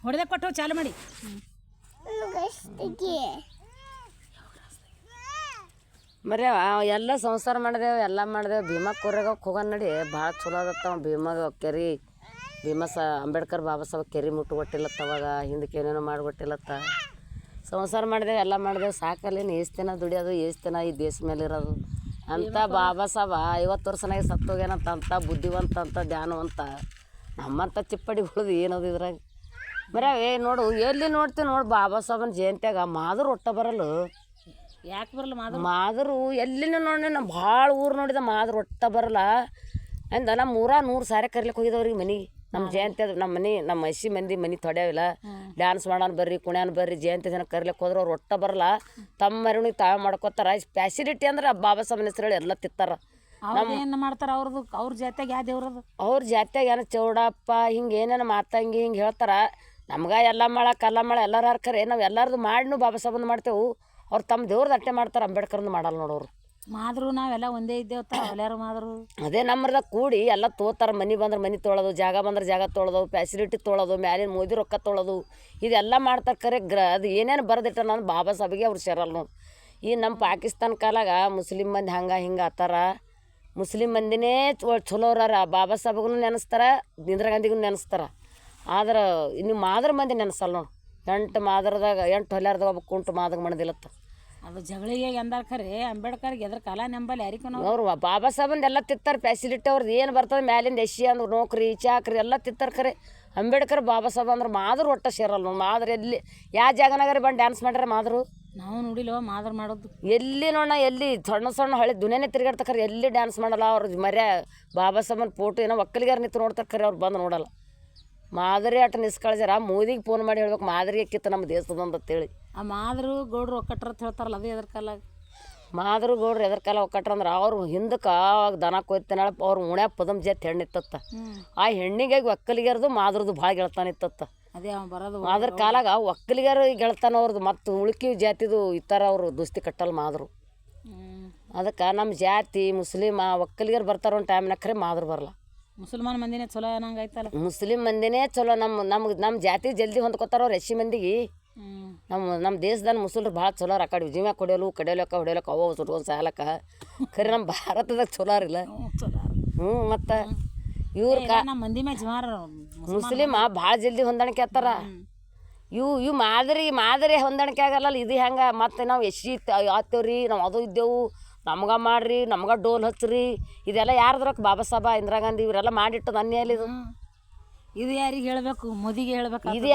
ಹೊಡೆದೇ ಕೊಟ್ಟು ಚಾಲು ಮಾಡಿ ಮರಿ ಎಲ್ಲ ಸಂಸಾರ ಮಾಡಿದೆವು ಎಲ್ಲ ಮಾಡಿದೆವು ಭೀಮಾ ಕೊರೆಗೋಕೆ ಹೋಗೋಣ ನಡಿ ಭಾಳ ಚಲೋ ಅದತ್ತವ ಭೀಮಾಗ ಕೆರೆ ಅಂಬೇಡ್ಕರ್ ಬಾಬಾ ಸಾಹೇಬ್ ಕೆರೆ ಮುಟ್ಟುಗೊಟ್ಟಿಲ್ಲತ್ತ ಅವಾಗ ಹಿಂದಕ್ಕೆ ಏನೇನೋ ಮಾಡಿಕೊಟ್ಟಿಲ್ಲತ್ತ ಸಂಸಾರ ಮಾಡಿದೆವು ಎಲ್ಲ ಮಾಡಿದೆವು ಸಾಕಲ್ಲೇನು ಏಸ್ತಿನ ದುಡಿಯೋದು ಏಸ್ತಿನ ಈ ದೇಶ ಮೇಲೆ ಇರೋದು ಅಂತ ಬಾಬಾ ಸಾಹೇಬ 50 ವರ್ಷನಾಗ ಸತ್ತೋಗ್ಯಾನಂತ ಅಂತ ಬುದ್ಧಿವಂತ ಅಂತ ಧ್ಯಾನವಂತ ನಮ್ಮಂಥ ಚಿಪ್ಪಡಿಗಳದು ಏನದು ಇದ್ರಾಗ ಬರೀ ನೋಡು ಎಲ್ಲಿ ನೋಡ್ತೀವಿ ನೋಡು ಬಾಬಾ ಸಾಹೇಬನ ಜಯಂತ್ಯಾಗ ಮಾದ್ರು ಒಟ್ಟ ಬರಲ್ಲ ಯಾಕೆ ಬರಲ್ಲ ಮಾದರು ಎಲ್ಲಿನೂ ನೋಡಿ ನಾ ಭಾಳ ಊರು ನೋಡಿದ ಮಾದ್ರು ಒಟ್ಟ ಬರಲ್ಲ ಅಂದ ನಮ್ಮ 100 ಸಾರಿ ಕರ್ಲಿಕ್ಕೆ ಹೋಗಿದವ್ರಿಗೆ ಮನೆಗೆ ನಮ್ಮ ಜಯಂತಿ ಅದು ನಮ್ಮ ಮನೆ ನಮ್ಮ ಹಸಿ ಮಂದಿ ಮನೆ ತೊಡ್ಯಾವಿಲ್ಲ ಡ್ಯಾನ್ಸ್ ಮಾಡೋಣ ಬರ್ರಿ ಕುಣ್ಯಾನ ಬರ್ರಿ ಜಯಂತಿ ದಿನ ಕರ್ಲಿಕ್ಕೆ ಹೋದ್ರೆ ಅವ್ರು ಒಟ್ಟ ಬರಲ್ಲ ತಮ್ಮ ಮೆರವಣಿಗೆ ತಾವೇ ಮಾಡ್ಕೋತಾರ ಫ್ಯಾಸಿಲಿಟಿ ಅಂದ್ರೆ ಬಾಬಾ ಸಾಹೇಬನ ಹೆಸರು ಹೇಳಿ ಎಲ್ಲ ತಿತ್ತಾರ ಏನು ಮಾಡ್ತಾರೆ ಅವ್ರ ಜಾತ್ಯಾಗ ಯಾವ ದೇವ್ರದು ಅವ್ರ ಜಾತ್ಯಾಗ ಏನೋ ಚೌಡಪ್ಪ ಹಿಂಗೆ ಏನೇನು ಮಾತಂಗಿ ಹಿಂಗೆ ಹೇಳ್ತಾರ ನಮ್ಗೆ ಎಲ್ಲ ಮಾಳ ಕಲ್ಲ ಮಾಳ ಎಲ್ಲರೂ ಹರ್ಕರೆ ನಾವು ಎಲ್ಲರದು ಮಾಡಿನೂ ಬಾಬಾ ಸಾಹೇಬಂದು ಮಾಡ್ತೇವೆ ಅವ್ರು ತಮ್ಮ ದೇವ್ರದ್ದು ಅಟ್ಟೆ ಮಾಡ್ತಾರೆ ಅಂಬೇಡ್ಕರ್ದು ಮಾಡಲ್ಲ ನೋಡೋರು ಮಾದ್ರು ನಾವೆಲ್ಲ ಒಂದೇ ಇದ್ದೇವತ್ತ ಎಲ್ಲಾರು ಮಾದ್ರು ಅದೇ ನಮ್ಮದಾಗ ಕೂಡಿ ಎಲ್ಲ ತೋತಾರ ಮನೆ ಬಂದ್ರೆ ಮನೆ ತೊಳೋದು ಜಾಗ ಬಂದ್ರೆ ಜಾಗ ತೊಳೋದು ಫ್ಯಾಸಿಲಿಟಿ ತೊಳೋದು ಮ್ಯಾಲಿನ ಮೋದಿ ರೊಕ್ಕ ತೊಳೋದು ಇದೆಲ್ಲ ಮಾಡ್ತಾರೆ ಖರೆ ಅದು ಏನೇನು ಬರೆದಿಟ್ಟ ನಾನು ಬಾಬಾ ಸಾಹೇಬಿಗೆ ಅವ್ರು ಸೇರಲ್ಲ ನೋಡಿ ಈ ನಮ್ಮ ಪಾಕಿಸ್ತಾನ ಕಾಲಾಗ ಮುಸ್ಲಿಮ್ ಮಂದಿ ಹಂಗೆ ಹಿಂಗೆ ಆತಾರ ಮುಸ್ಲಿಮ್ ಮಂದಿನೇ ಚಲೋ ಅವ್ರಾರ ಬಾಬಾ ಸಾಹೇಬ್ಗೂ ನೆನೆಸ್ತಾರ ಇಂದಿರಾ ಗಾಂಧಿಗೂ ನೆನೆಸ್ತಾರ ಆದ್ರೆ ಇನ್ನು ಮಾದ್ರ ಮಂದಿ ನೆನೆಸಲ್ಲ ನೋಡಿ 8 ಮಾದ್ರದಾಗ 8 ಹೊಲ್ಯಾರ್ದಾಗ ಒಬ್ಬ ಕುಂಟು ಮಾದಾಗ ಮಣದಿಲ್ಲತ್ತ ಅದು ಜಗಳಿಗೆ ಎಂದಾರ ಖರೆ ಅಂಬೇಡ್ಕರ್ಗೆ ಎದ್ರ ಕಾಲ ನಂಬಲ್ಲಿ ಯಾರಿಗೂ ಅವ್ರು ಬಾಬಾ ಸಾಹೇಬಂದು ಎಲ್ಲ ತಿತ್ತಾರೆ ಫ್ಯಾಸಿಲಿಟಿ ಅವ್ರದ್ದು ಏನು ಬರ್ತದೆ ಮ್ಯಾಲಿಂದ ಎಸಿ ಅಂದ್ರೆ ನೌಕರಿ ಚಾಕ್ರಿ ಎಲ್ಲ ತಿತ್ತಾರೆ ಖರೆ ಅಂಬೇಡ್ಕರ್ ಬಾಬಾ ಸಾಹೇಬ್ ಅಂದ್ರೆ ಮಾದ್ರು ಒಟ್ಟ ಸೇರಲ್ಲ ನೋಡಿ ಮಾದ್ರು ಎಲ್ಲಿ ಯಾವ ಜಾಗನಾಗರಿ ಬಂದು ಡ್ಯಾನ್ಸ್ ಮಾಡ್ಯಾರ ಮಾದ್ರು ನಾವು ನೋಡಿಲ್ವ ಮಾದ್ರ ಮಾಡೋದು ಎಲ್ಲಿ ನೋಡ ಎಲ್ಲಿ ಸಣ್ಣ ಹಳೆ ದುನಿಯಾನೇ ತಿರುಗಾಡ್ತಾರೆ ಎಲ್ಲಿ ಡ್ಯಾನ್ಸ್ ಮಾಡಲ್ಲ ಅವ್ರು ಮರ್ಯ ಬಾಬಾ ಸಾಹೇಬನ ಫೋಟೋ ಏನೋ ಒಕ್ಕಲಿಗಾರ ನಿಂತು ನೋಡ್ತಾರೆ ಖರೆ ಅವ್ರು ಬಂದು ನೋಡಲ್ಲ ಮಾದರಿ ಅಟ್ ನಿಸ್ಕಳ್ಸ್ಯಾರ ಮೋದಿಗೆ ಫೋನ್ ಮಾಡಿ ಹೇಳ್ಬೇಕು ಮಾದರಿಗೆ ಕಿತ್ತು ನಮ್ಮ ದೇಶದಂತೇಳಿ ಆ ಮಾದ್ರು ಗೌಡ್ರು ಒಕ್ಕಟ್ರ ಅಂತ ಹೇಳ್ತಾರಲ್ಲ ಅದು ಎದ್ರ ಕಾಲ ಮಾದ್ರು ಗೌಡ್ರು ಎದ್ರ ಕಾಲ ಒಕ್ಕಟ್ರ ಅಂದ್ರೆ ಅವ್ರು ಹಿಂದಕ್ಕೆ ಅವಾಗ ದನ ಕೊಯ್ತಾನ ಅವ್ರು ಉಣ್ಯಾಗ ಪದಮ್ ಜತ್ ಹೆಣ್ಣು ಇತ್ತತ್ತ ಆ ಹೆಣ್ಣಿಗೆ ಒಕ್ಕಲಿಗರದು ಮಾದ್ರದ್ದು ಭಾಳ ಗೆಳ್ತಾನಿತ್ತತ್ತ ಅದೇ ಬರೋದು ಅದ್ರ ಕಾಲಾಗ ಒಕ್ಕಲಿಗರು ಗೆಳ್ತಾನ ಅವ್ರದ್ದು ಮತ್ತು ಉಳ್ಕಿ ಜಾತಿದು ಈ ಥರ ಅವರು ದುಸ್ತಿ ಕಟ್ಟಲ್ಲ ಮಾದ್ರು ಅದಕ್ಕೆ ನಮ್ಮ ಜಾತಿ ಮುಸ್ಲಿಮ ಒಕ್ಕಲಿಗರು ಬರ್ತಾರ ಒಂದು ಟೈಮ್ನಾಗ ಖರೆ ಮಾದ್ರು ಬರಲ್ಲ ಮುಸಲ್ಮಾನ್ ಮಂದಿನೇ ಚಲೋ ಅನ್ನಂಗೆ ಆಯ್ತಲ್ಲ ಮುಸ್ಲಿಮ್ ಮಂದಿನೇ ಚಲೋ ನಮ್ಮ ಜಾತಿ ಜಲ್ದಿ ಹೊಂದ್ಕೊತಾರ ಅವ್ರು ಎಸಿ ಮಂದಿಗೆ ನಮ್ಮ ದೇಶದಾಗ ಮುಸಲ್ರು ಭಾಳ ಚಲೋ ಆ ಕಡೆ ಜೀವ ಕಡಿಯೋಲಕ್ಕ ಹೊಡಿಯೋಲಕ್ಕ ಅವ ಸುಟ್ಕೊಂಡು ಸಾಲಕ್ಕ ಖರೆ ನಮ್ಮ ಭಾರತದಾಗ ಚಲೋ ಇರಲ್ಲ ಮತ್ತು ಇವ್ರ ನಮ್ಮ ಮಂದಿ ಮೇಲೆ ಜಮಾರ ಮುಸ್ಲಿಮ ಭಾಳ ಜಲ್ದಿ ಹೊಂದಾಣಿಕೆ ಆಗ್ತಾರ ಇವು ಮಾದರಿ ಹೊಂದಾಣಿಕೆ ಆಗಲ್ಲ ಇದು ಹೆಂಗೆ ಮತ್ತು ನಾವು ಎಸಿ ಆತೇವ್ರಿ ನಾವು ಅದು ಇದ್ದೆವು ನಮ್ಗೆ ಮಾಡ್ರಿ ನಮ್ಗೆ ಡೋಲ್ ಹಚ್ಚ್ರಿ ಇದೆಲ್ಲ ಯಾರ್ದ್ರಕ್ಕೆ ಬಾಬಾ ಸಾಹೇಬ ಇಂದಿರಾ ಗಾಂಧಿ ಇವರೆಲ್ಲ ಮಾಡಿಟ್ಟದ ಅನ್ಯಾಯ ಇದು ಇದು ಯಾರಿಗೆ ಹೇಳ್ಬೇಕು ಮೋದಿಗೆ ಹೇಳ್ಬೇಕು ಇದು